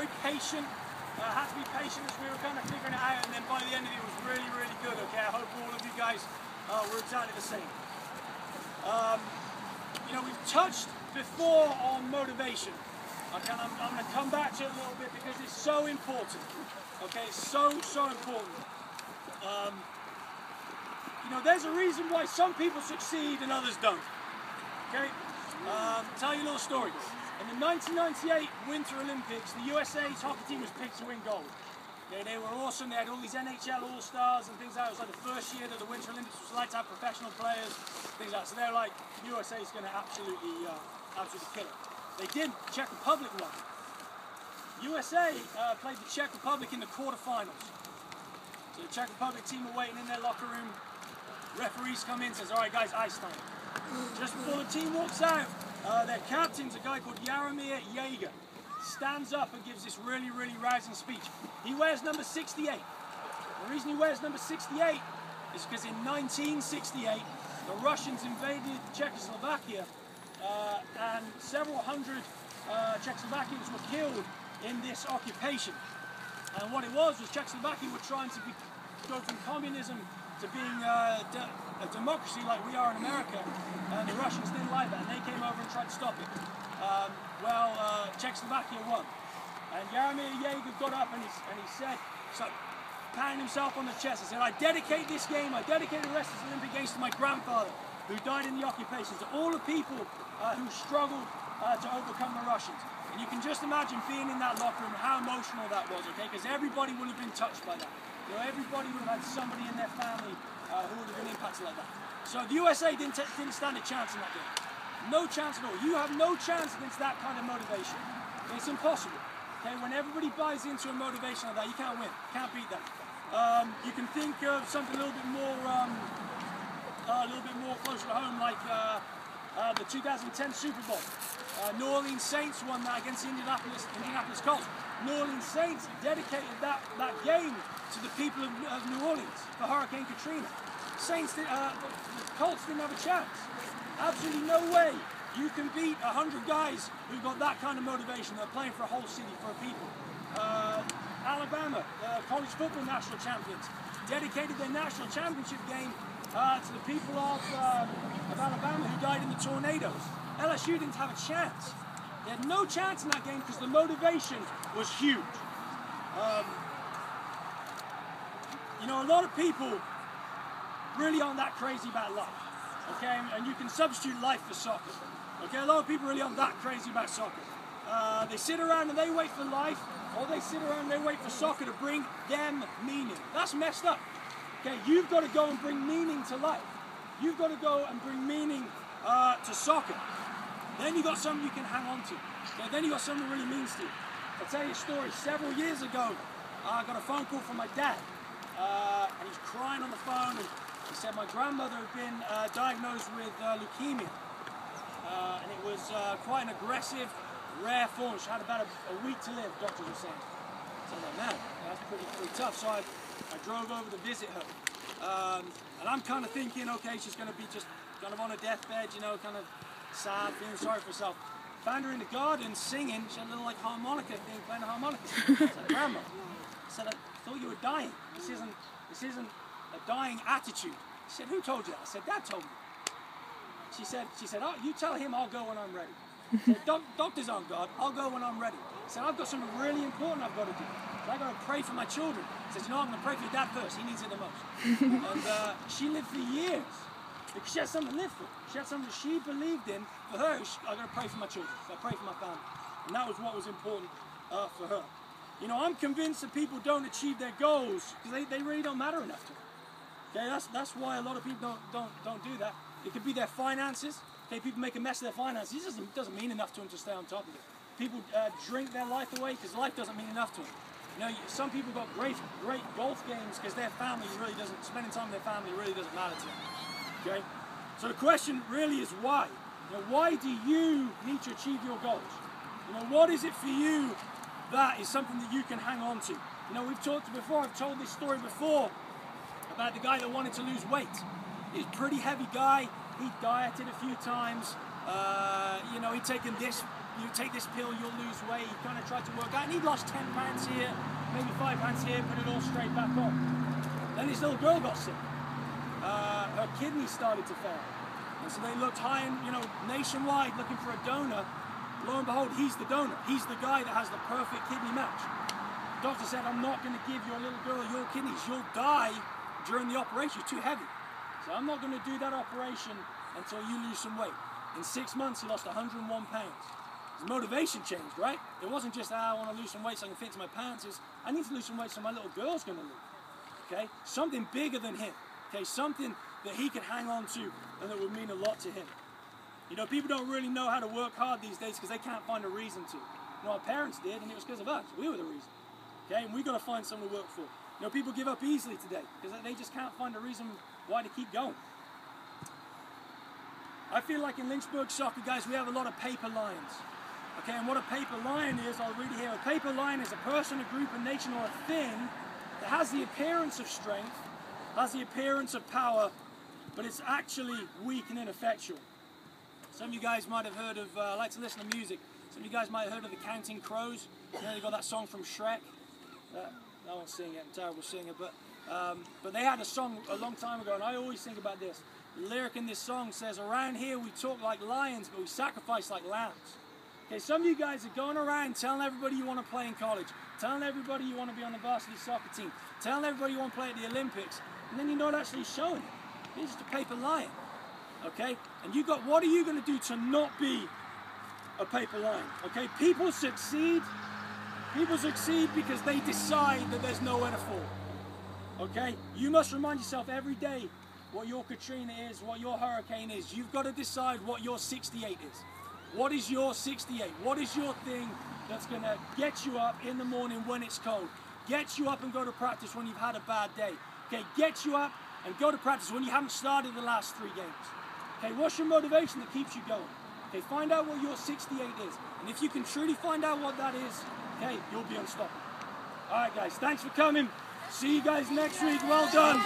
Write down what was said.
very patient. Had to be patient as we were kind of figuring it out, and then by the end of it was really, really good. Okay, I hope all of you guys were exactly the same. You know, we've touched before on motivation. Okay, I'm going to come back to it a little bit because it's so important. Okay, so important. You know, there's a reason why some people succeed and others don't. Okay, tell you a little story. In the 1998 Winter Olympics, the USA's hockey team was picked to win gold. Okay, they were awesome. They had all these NHL All-Stars and things like that. It was like the first year that the Winter Olympics was like to have professional players, things like that. So they're like, USA's going to absolutely kill it. They did. Czech Republic won. USA played the Czech Republic in the quarterfinals. So the Czech Republic team are waiting in their locker room. Referees come in and says, all right guys, ice time. Just before the team walks out, their captain's a guy called Jaromir Jagr. Stands up and gives this really, really rousing speech. He wears number 68. The reason he wears number 68 is because in 1968, the Russians invaded Czechoslovakia and several hundred Czechoslovakians were killed in this occupation. And what it was Czechoslovakia were trying to go from communism to being a democracy like we are in America, and the Russians didn't like that, and they came over and tried to stop it. Czechoslovakia won. And Jaromir Jagr got up and he said, pounding himself on the chest, he said, I dedicate this game, I dedicate the rest of the Olympic Games to my grandfather, who died in the occupation, to all the people who struggled to overcome the Russians. And you can just imagine being in that locker room, how emotional that was, okay? Because everybody would have been touched by that. You know, everybody would have had somebody in their family who would have been impacted like that. So the USA didn't stand a chance in that game. No chance at all. You have no chance against that kind of motivation. It's impossible. Okay, when everybody buys into a motivation like that, you can't win. Can't beat that. You can think of something a little bit more closer to home, like the 2010 Super Bowl. New Orleans Saints won that against the Indianapolis Colts. New Orleans Saints dedicated that game to the people of New Orleans for Hurricane Katrina. The Colts didn't have a chance. Absolutely no way you can beat 100 guys who've got that kind of motivation. They're playing for a whole city, for a people. Alabama, college football national champions, dedicated their national championship game to the people of Alabama who died in the tornadoes. LSU didn't have a chance. They had no chance in that game because the motivation was huge. You know, a lot of people really aren't that crazy about life, okay? And you can substitute life for soccer, okay? A lot of people really aren't that crazy about soccer. They sit around and they wait for life, or they sit around and they wait for soccer to bring them meaning. That's messed up, okay? You've got to go and bring meaning to life. You've got to go and bring meaning to soccer. Then you got something you can hang on to. Okay? Then you got something that really means to you. I'll tell you a story. Several years ago, I got a phone call from my dad, and he's crying on the phone, and he said my grandmother had been diagnosed with leukemia, and it was quite an aggressive, rare form. She had about a week to live, doctors were saying. So I'm like, man, that's pretty tough. So I drove over to visit her, and I'm kind of thinking, okay, she's going to be just kind of on a deathbed, you know, kind of sad, feeling sorry for herself. Found her in the garden singing. She had a little like harmonica thing, playing a harmonica. I said, Grandma, I said, I thought you were dying. This isn't a dying attitude. She said, who told you that? I said, Dad told me. She said, oh, you tell him I'll go when I'm ready. I said, doctors aren't God, I'll go when I'm ready. I said, I've got something really important I've got to do. I've got to pray for my children. I said, you know, I'm going to pray for your dad first. He needs it the most. And she lived for years because she had something to live for. She had something that she believed in. For her, I've got to pray for my children. So I pray for my family. And that was what was important for her. You know, I'm convinced that people don't achieve their goals because they really don't matter enough to them. Okay, that's why a lot of people don't do that. It could be their finances. Okay, people make a mess of their finances. It doesn't mean enough to them to stay on top of it. People drink their life away because life doesn't mean enough to them. You know, some people got great golf games because their family really doesn't, spending time with their family really doesn't matter to them. Okay, so the question really is why. You know, why do you need to achieve your goals? You know, what is it for you that is something that you can hang on to? You know, we've talked before. I've told this story before about the guy that wanted to lose weight. He's a pretty heavy guy. He dieted a few times. You know, he'd taken this, you take this pill, you'll lose weight. He kind of tried to work out, and he'd lost 10 pounds here, maybe 5 pounds here, put it all straight back on. Then his little girl got sick. Her kidney started to fail. And so they looked high and, nationwide looking for a donor. Lo and behold, he's the donor. He's the guy that has the perfect kidney match. The doctor said, I'm not going to give your little girl your kidneys. You'll die during the operation. You're too heavy. So I'm not going to do that operation until you lose some weight. In 6 months, he lost 101 pounds. His motivation changed, right? It wasn't just, I want to lose some weight so I can fit into my pants. It's, I need to lose some weight so my little girl's going to lose. Okay? Something bigger than him. Okay? Something that he can hang on to and that would mean a lot to him. People don't really know how to work hard these days because they can't find a reason to. Our parents did, and it was because of us. We were the reason. Okay? And we've got to find something to work for. People give up easily today because they just can't find a reason why to keep going. I feel like in Lynchburg soccer, guys, we have a lot of paper lions. Okay, and what a paper lion is, I'll read it here. A paper lion is a person, a group, a nation, or a thing that has the appearance of strength, has the appearance of power, but it's actually weak and ineffectual. Some of you guys might have heard of, I like to listen to music, some of you guys might have heard of the Counting Crows. They got that song from Shrek. I won't sing it, I'm a terrible singer, but they had a song a long time ago, and I always think about this. The lyric in this song says, around here we talk like lions, but we sacrifice like lambs. Okay, some of you guys are going around telling everybody you want to play in college, telling everybody you want to be on the varsity soccer team, telling everybody you want to play at the Olympics, and then you're not actually showing it. You're just a paper lion. Okay? And what are you going to do to not be a paper lion? Okay? People succeed because they decide that there's nowhere to fall. Okay? You must remind yourself every day what your Katrina is, what your hurricane is. You've got to decide what your 68 is. What is your 68? What is your thing that's going to get you up in the morning when it's cold? Get you up and go to practice when you've had a bad day. Okay, get you up and go to practice when you haven't started the last 3 games. Okay, what's your motivation that keeps you going? Okay, find out what your 68 is. And if you can truly find out what that is, okay, you'll be unstoppable. All right, guys, thanks for coming. See you guys next week. Well done.